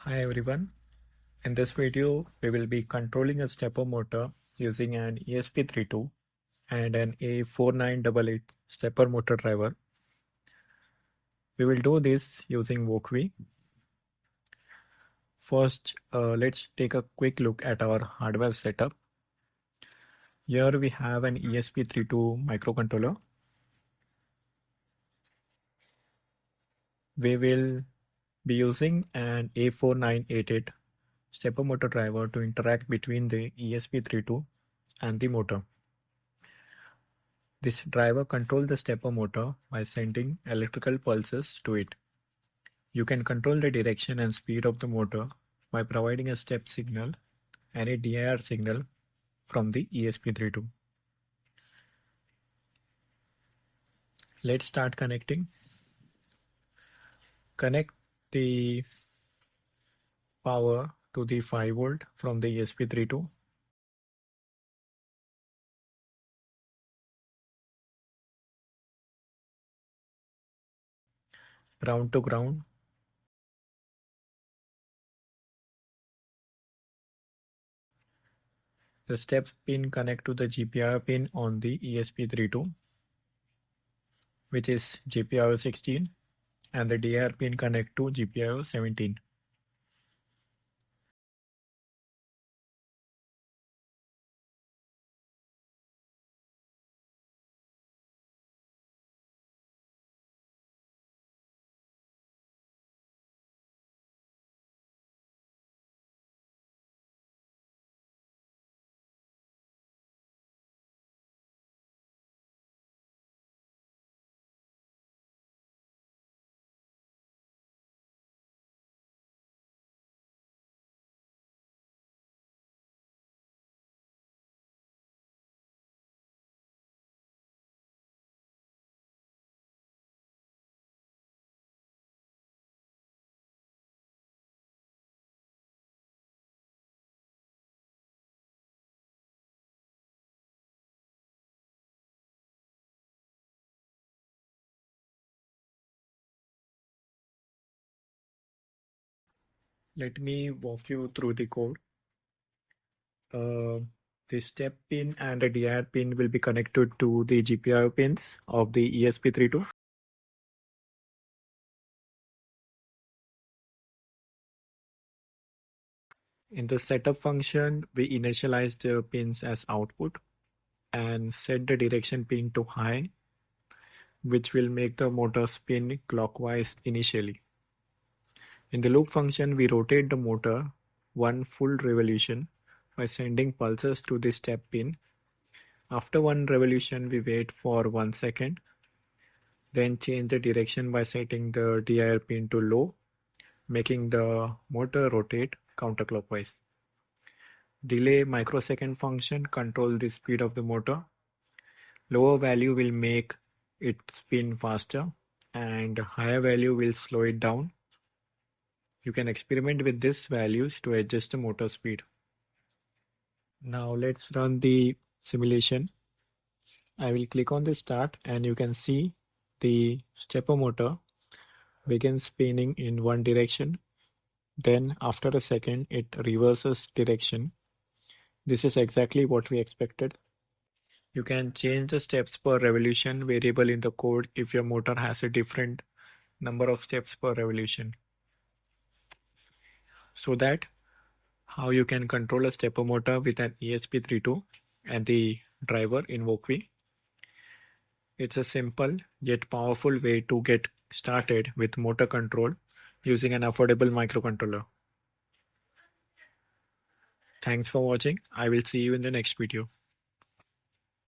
Hi everyone, in this video we will be controlling a stepper motor using an ESP32 and an A4988 stepper motor driver. We will do this using Wokwi. First, let's take a quick look at our hardware setup. Here we have an ESP32 microcontroller. We will be using an A4988 stepper motor driver to interact between the ESP32 and the motor. This driver controls the stepper motor by sending electrical pulses to it. You can control the direction and speed of the motor by providing a step signal and a DIR signal from the ESP32. Let's start connecting. Connect the power to the 5 volt from the ESP32. Ground to ground. The steps pin connect to the GPIO pin on the ESP32, which is GPIO 16, and the DIR pin connect to GPIO 17. Let me walk you through the code. The step pin and the DIR pin will be connected to the GPIO pins of the ESP32. In the setup function, we initialize the pins as output and set the direction pin to high, which will make the motor spin clockwise initially. In the loop function, we rotate the motor one full revolution by sending pulses to the step pin. After one revolution, we wait for 1 second, then change the direction by setting the DIR pin to low, making the motor rotate counterclockwise. Delay microsecond function control the speed of the motor. Lower value will make it spin faster and higher value will slow it down. You can experiment with these values to adjust the motor speed. Now let's run the simulation. I will click on the start and you can see the stepper motor begins spinning in one direction. Then after a second, it reverses direction. This is exactly what we expected. You can change the steps per revolution variable in the code if your motor has a different number of steps per revolution. So that how you can control a stepper motor with an ESP32 and the driver in Wokwi. It's a simple yet powerful way to get started with motor control using an affordable microcontroller. Thanks for watching. I will see you in the next video.